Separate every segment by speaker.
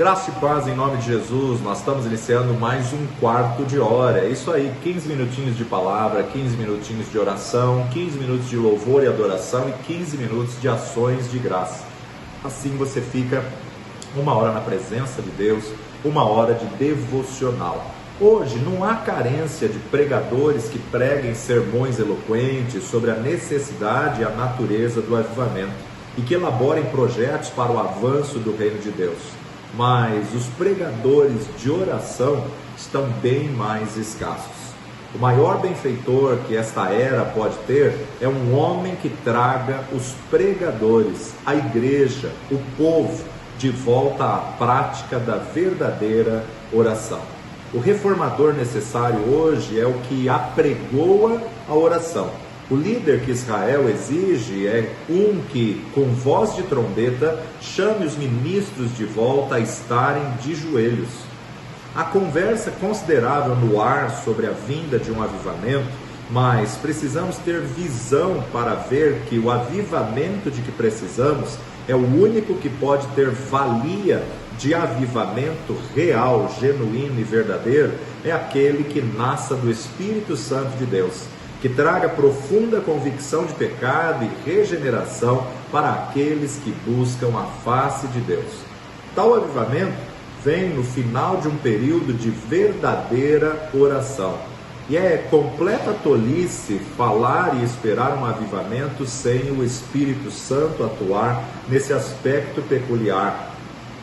Speaker 1: Graça e paz em nome de Jesus. Nós estamos iniciando mais um quarto de hora. É isso aí, 15 minutinhos de palavra, 15 minutinhos de oração, 15 minutos de louvor e adoração e 15 minutos de ações de graça. Assim você fica uma hora na presença de Deus, uma hora de devocional. Hoje não há carência de pregadores que preguem sermões eloquentes sobre a necessidade e a natureza do avivamento e que elaborem projetos para o avanço do reino de Deus. Mas os pregadores de oração estão bem mais escassos. O maior benfeitor que esta era pode ter é um homem que traga os pregadores, a igreja, o povo, de volta à prática da verdadeira oração. O reformador necessário hoje é o que apregoa a oração. O líder que Israel exige é um que, com voz de trombeta, chame os ministros de volta a estarem de joelhos. Há conversa considerável no ar sobre a vinda de um avivamento, mas precisamos ter visão para ver que o avivamento de que precisamos é o único que pode ter valia de avivamento real, genuíno e verdadeiro, é aquele que nasça do Espírito Santo de Deus, que traga profunda convicção de pecado e regeneração para aqueles que buscam a face de Deus. Tal avivamento vem no final de um período de verdadeira oração. E é completa tolice falar e esperar um avivamento sem o Espírito Santo atuar nesse aspecto peculiar,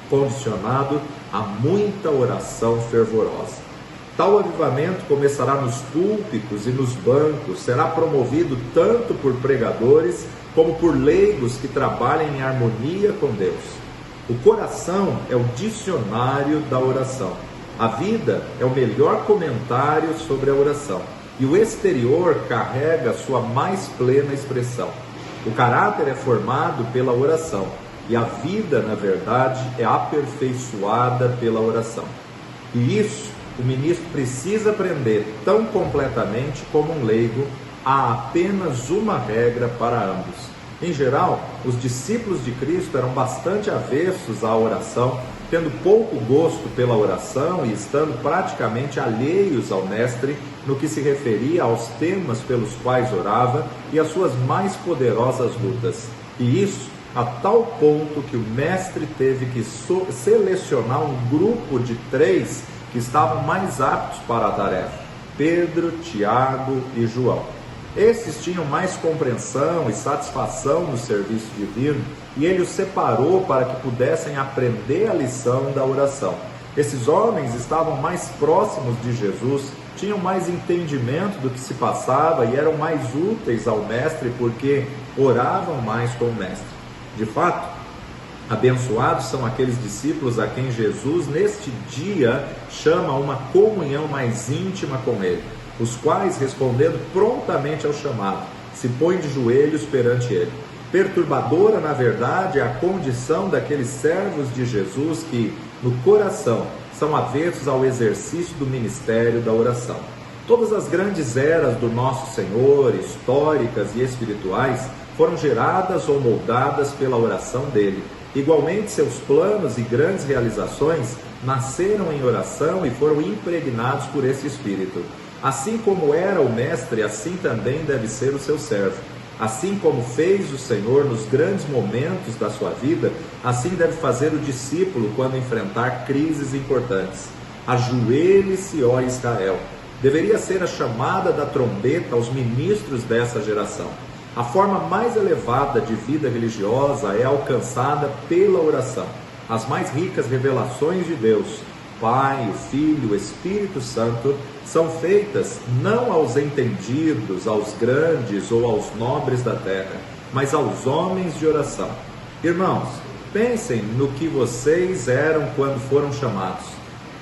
Speaker 1: condicionado a muita oração fervorosa. Tal avivamento começará nos púlpitos e nos bancos, será promovido tanto por pregadores como por leigos que trabalhem em harmonia com Deus. O coração é o dicionário da oração. A vida é o melhor comentário sobre a oração. E o exterior carrega sua mais plena expressão. O caráter é formado pela oração. E a vida, na verdade, é aperfeiçoada pela oração. E isso o ministro precisa aprender tão completamente como um leigo. Há apenas uma regra para ambos. Em geral, os discípulos de Cristo eram bastante avessos à oração, tendo pouco gosto pela oração e estando praticamente alheios ao mestre no que se referia aos temas pelos quais orava e às suas mais poderosas lutas. E isso a tal ponto que o mestre teve que selecionar um grupo de 3 que estavam mais aptos para a tarefa: Pedro, Tiago e João. Esses tinham mais compreensão e satisfação no serviço divino e ele os separou para que pudessem aprender a lição da oração. Esses homens estavam mais próximos de Jesus, tinham mais entendimento do que se passava e eram mais úteis ao mestre porque oravam mais com o mestre. De fato, abençoados são aqueles discípulos a quem Jesus, neste dia, chama a uma comunhão mais íntima com ele, os quais, respondendo prontamente ao chamado, se põem de joelhos perante ele. Perturbadora, na verdade, é a condição daqueles servos de Jesus que, no coração, são avessos ao exercício do ministério da oração. Todas as grandes eras do nosso Senhor, históricas e espirituais, foram geradas ou moldadas pela oração dele. Igualmente, seus planos e grandes realizações nasceram em oração e foram impregnados por esse Espírito. Assim como era o mestre, assim também deve ser o seu servo. Assim como fez o Senhor nos grandes momentos da sua vida, assim deve fazer o discípulo quando enfrentar crises importantes. Ajoelhe-se, ó Israel. Deveria ser a chamada da trombeta aos ministros dessa geração. A forma mais elevada de vida religiosa é alcançada pela oração. As mais ricas revelações de Deus, Pai, o Filho, o Espírito Santo, são feitas não aos entendidos, aos grandes ou aos nobres da terra, mas aos homens de oração. Irmãos, pensem no que vocês eram quando foram chamados.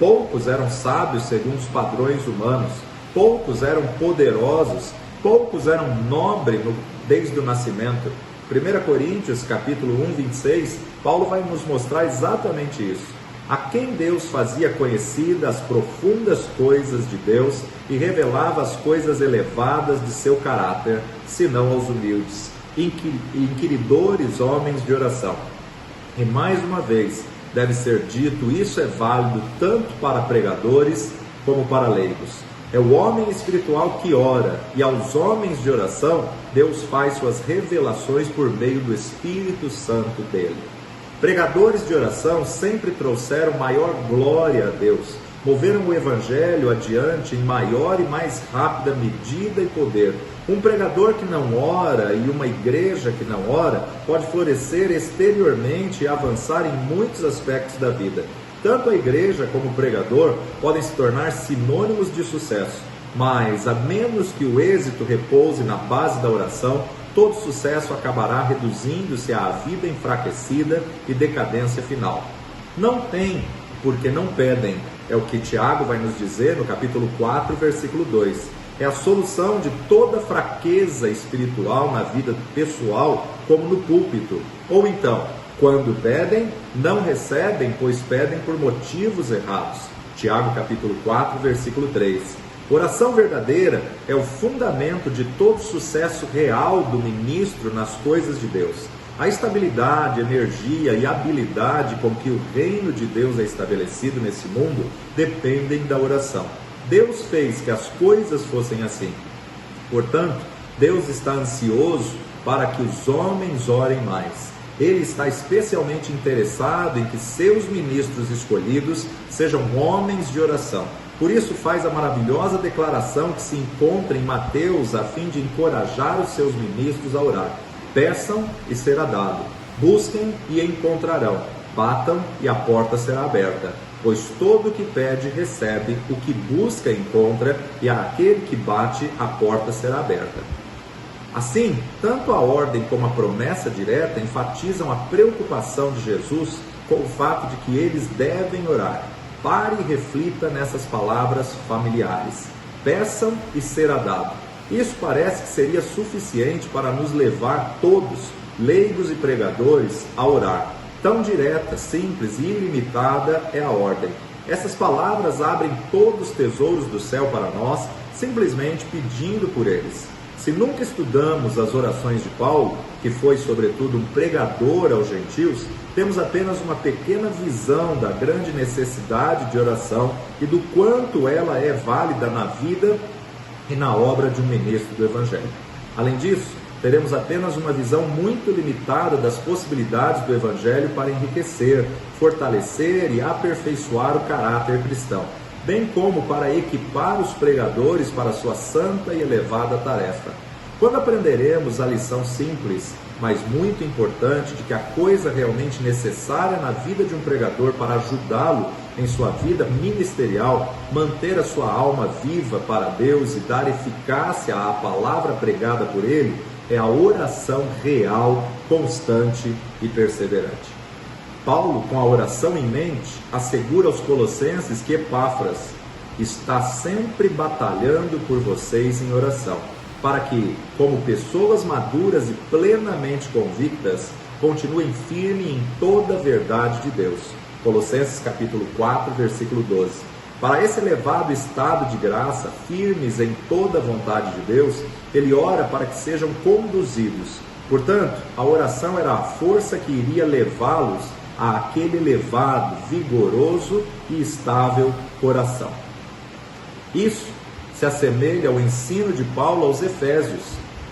Speaker 1: Poucos eram sábios segundo os padrões humanos, poucos eram poderosos, poucos eram nobres desde o nascimento. 1 Coríntios, capítulo 1, 26, Paulo vai nos mostrar exatamente isso. A quem Deus fazia conhecidas as profundas coisas de Deus e revelava as coisas elevadas de seu caráter, senão aos humildes, inquiridores homens de oração. E mais uma vez, deve ser dito, isso é válido tanto para pregadores como para leigos. É o homem espiritual que ora, e aos homens de oração, Deus faz suas revelações por meio do Espírito Santo dele. Pregadores de oração sempre trouxeram maior glória a Deus, moveram o Evangelho adiante em maior e mais rápida medida e poder. Um pregador que não ora e uma igreja que não ora pode florescer exteriormente e avançar em muitos aspectos da vida. Tanto a igreja como o pregador podem se tornar sinônimos de sucesso, mas a menos que o êxito repouse na base da oração, todo sucesso acabará reduzindo-se à vida enfraquecida e decadência final. Não tem, porque não pedem, é o que Tiago vai nos dizer no capítulo 4, versículo 2. É a solução de toda fraqueza espiritual na vida pessoal, como no púlpito. Ou então, quando pedem, não recebem, pois pedem por motivos errados. Tiago capítulo 4, versículo 3. Oração verdadeira é o fundamento de todo sucesso real do ministro nas coisas de Deus. A estabilidade, energia e habilidade com que o reino de Deus é estabelecido nesse mundo dependem da oração. Deus fez que as coisas fossem assim. Portanto, Deus está ansioso para que os homens orem mais. Ele está especialmente interessado em que seus ministros escolhidos sejam homens de oração. Por isso faz a maravilhosa declaração que se encontra em Mateus a fim de encorajar os seus ministros a orar. Peçam e será dado, busquem e encontrarão, batam e a porta será aberta. Pois todo o que pede recebe, o que busca encontra, e àquele que bate a porta será aberta. Assim, tanto a ordem como a promessa direta enfatizam a preocupação de Jesus com o fato de que eles devem orar. Pare e reflita nessas palavras familiares. Peçam e será dado. Isso parece que seria suficiente para nos levar todos, leigos e pregadores, a orar. Tão direta, simples e ilimitada é a ordem. Essas palavras abrem todos os tesouros do céu para nós, simplesmente pedindo por eles. Se nunca estudamos as orações de Paulo, que foi sobretudo um pregador aos gentios, temos apenas uma pequena visão da grande necessidade de oração e do quanto ela é válida na vida e na obra de um ministro do Evangelho. Além disso, teremos apenas uma visão muito limitada das possibilidades do Evangelho para enriquecer, fortalecer e aperfeiçoar o caráter cristão, bem como para equipar os pregadores para a sua santa e elevada tarefa. Quando aprenderemos a lição simples, mas muito importante, de que a coisa realmente necessária na vida de um pregador para ajudá-lo em sua vida ministerial, manter a sua alma viva para Deus e dar eficácia à palavra pregada por ele, é a oração real, constante e perseverante. Paulo, com a oração em mente, assegura aos colossenses que Epáfras está sempre batalhando por vocês em oração, para que, como pessoas maduras e plenamente convictas, continuem firmes em toda a verdade de Deus. Colossenses capítulo 4, versículo 12. Para esse elevado estado de graça, firmes em toda a vontade de Deus, ele ora para que sejam conduzidos. Portanto, a oração era a força que iria levá-los àquele elevado, vigoroso e estável coração. Isso se assemelha ao ensino de Paulo aos Efésios,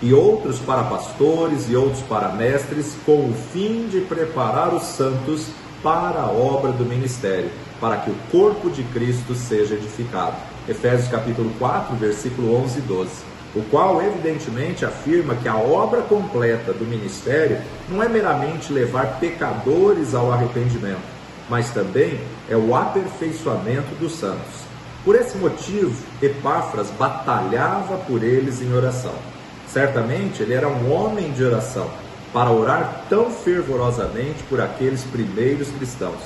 Speaker 1: e outros para pastores e outros para mestres, com o fim de preparar os santos para a obra do ministério, para que o corpo de Cristo seja edificado. Efésios capítulo 4, versículo 11 e 12. O qual evidentemente afirma que a obra completa do ministério não é meramente levar pecadores ao arrependimento, mas também é o aperfeiçoamento dos santos. Por esse motivo, Epáfras batalhava por eles em oração. Certamente ele era um homem de oração, para orar tão fervorosamente por aqueles primeiros cristãos.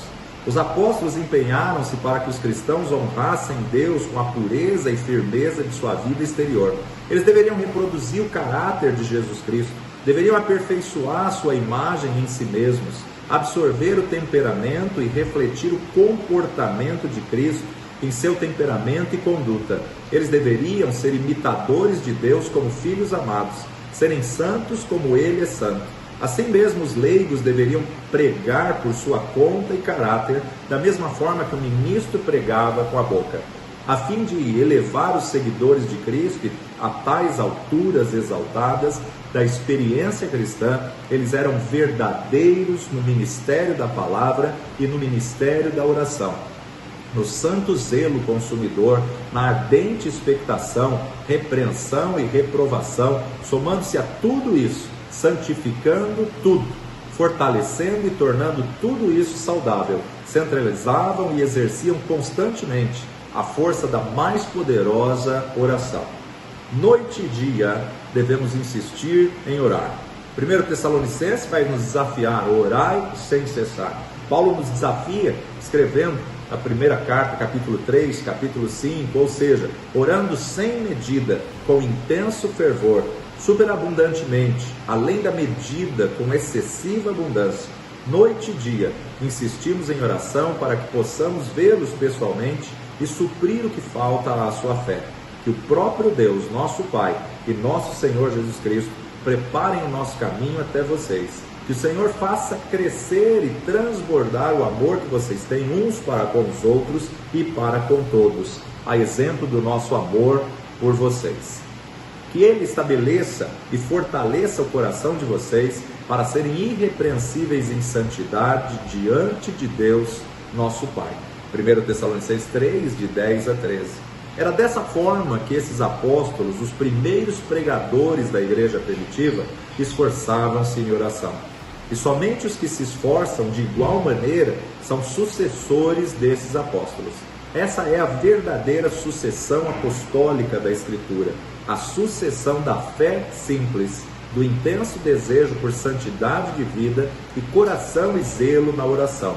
Speaker 1: Os apóstolos empenharam-se para que os cristãos honrassem Deus com a pureza e firmeza de sua vida exterior. Eles deveriam reproduzir o caráter de Jesus Cristo, deveriam aperfeiçoar sua imagem em si mesmos, absorver o temperamento e refletir o comportamento de Cristo em seu temperamento e conduta. Eles deveriam ser imitadores de Deus como filhos amados, serem santos como Ele é santo. Assim mesmo, os leigos deveriam pregar por sua conta e caráter, da mesma forma que o ministro pregava com a boca, a fim de elevar os seguidores de Cristo a tais alturas exaltadas da experiência cristã. Eles eram verdadeiros no ministério da palavra e no ministério da oração, no santo zelo consumidor, na ardente expectação, repreensão e reprovação, somando-se a tudo isso, santificando tudo, fortalecendo e tornando tudo isso saudável, centralizavam e exerciam constantemente a força da mais poderosa oração. Noite e dia devemos insistir em orar. 1 Tessalonicenses vai nos desafiar a orar sem cessar. Paulo nos desafia escrevendo a primeira carta, capítulo 3, capítulo 5, ou seja, orando sem medida, com intenso fervor, superabundantemente, além da medida, com excessiva abundância. Noite e dia, insistimos em oração para que possamos vê-los pessoalmente e suprir o que falta à sua fé. Que o próprio Deus, nosso Pai e nosso Senhor Jesus Cristo preparem o nosso caminho até vocês. Que o Senhor faça crescer e transbordar o amor que vocês têm uns para com os outros e para com todos, a exemplo do nosso amor por vocês. Que Ele estabeleça e fortaleça o coração de vocês para serem irrepreensíveis em santidade diante de Deus, nosso Pai. 1 Tessalonicenses 3, de 10 a 13. Era dessa forma que esses apóstolos, os primeiros pregadores da igreja primitiva, esforçavam-se em oração. E somente os que se esforçam de igual maneira são sucessores desses apóstolos. Essa é a verdadeira sucessão apostólica da Escritura, a sucessão da fé simples, do intenso desejo por santidade de vida e coração e zelo na oração.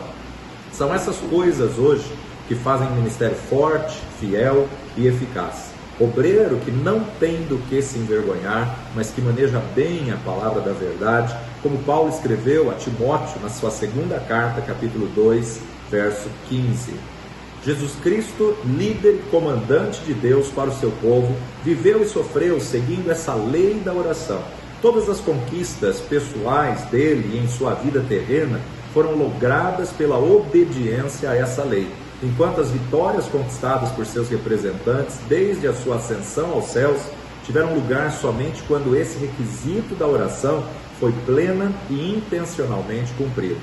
Speaker 1: São essas coisas hoje que fazem um ministério forte, fiel e eficaz. Obreiro que não tem do que se envergonhar, mas que maneja bem a palavra da verdade, como Paulo escreveu a Timóteo na sua segunda carta, capítulo 2, verso 15. Jesus Cristo, líder e comandante de Deus para o seu povo, viveu e sofreu seguindo essa lei da oração. Todas as conquistas pessoais dele em sua vida terrena foram logradas pela obediência a essa lei, enquanto as vitórias conquistadas por seus representantes desde a sua ascensão aos céus tiveram lugar somente quando esse requisito da oração foi plena e intencionalmente cumprido.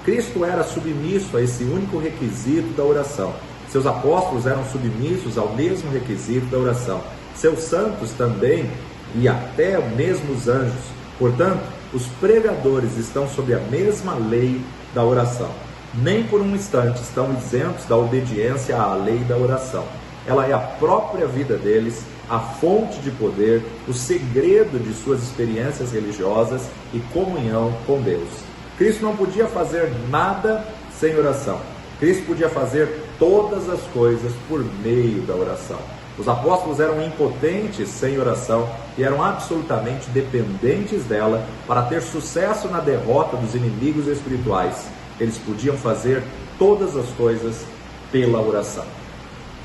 Speaker 1: Cristo era submisso a esse único requisito da oração. Seus apóstolos eram submissos ao mesmo requisito da oração. Seus santos também, e até mesmo os anjos. Portanto, os pregadores estão sob a mesma lei da oração. Nem por um instante estão isentos da obediência à lei da oração. Ela é a própria vida deles, a fonte de poder, o segredo de suas experiências religiosas e comunhão com Deus. Cristo não podia fazer nada sem oração. Cristo podia fazer todas as coisas por meio da oração. Os apóstolos eram impotentes sem oração e eram absolutamente dependentes dela para ter sucesso na derrota dos inimigos espirituais. Eles podiam fazer todas as coisas pela oração.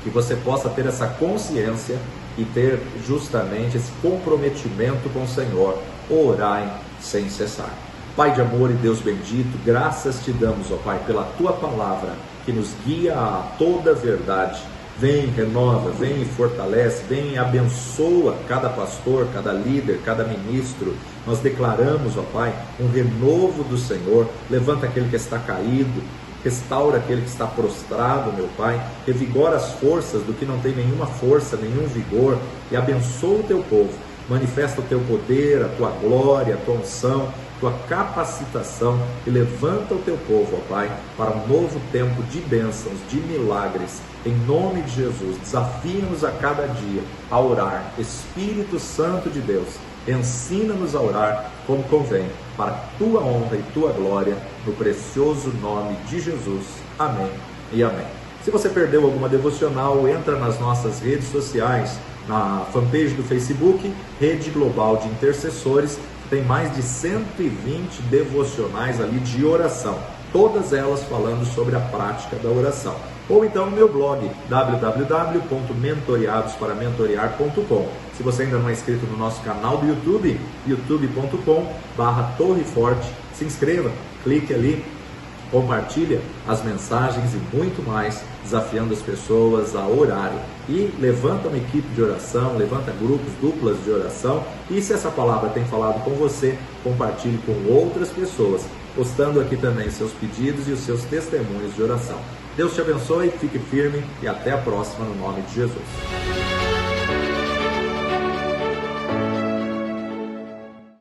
Speaker 1: Que você possa ter essa consciência e ter justamente esse comprometimento com o Senhor. Orai sem cessar. Pai de amor e Deus bendito, graças te damos, ó Pai, pela tua palavra que nos guia a toda a verdade. Vem, renova, vem e fortalece, vem e abençoa cada pastor, cada líder, cada ministro. Nós declaramos, ó Pai, um renovo do Senhor. Levanta aquele que está caído, restaura aquele que está prostrado, meu Pai. Revigora as forças do que não tem nenhuma força, nenhum vigor, e abençoa o teu povo. Manifesta o teu poder, a tua glória, a tua unção, tua capacitação, e levanta o teu povo, ó Pai, para um novo tempo de bênçãos, de milagres, em nome de Jesus. Desafia-nos a cada dia a orar. Espírito Santo de Deus, ensina-nos a orar como convém, para a tua honra e tua glória, no precioso nome de Jesus. Amém e amém. Se você perdeu alguma devocional, entra nas nossas redes sociais, na fanpage do Facebook, Rede Global de Intercessores. Tem mais de 120 devocionais ali de oração, todas elas falando sobre a prática da oração. Ou então no meu blog, www.mentoreadospara-mentorear.com. Se você ainda não é inscrito no nosso canal do YouTube, youtube.com/torreforte, se inscreva, clique ali, compartilha as mensagens e muito mais, desafiando as pessoas a orarem. E levanta uma equipe de oração, levanta grupos, duplas de oração. E se essa palavra tem falado com você, compartilhe com outras pessoas, postando aqui também seus pedidos e os seus testemunhos de oração. Deus te abençoe, fique firme e até a próxima no nome de Jesus.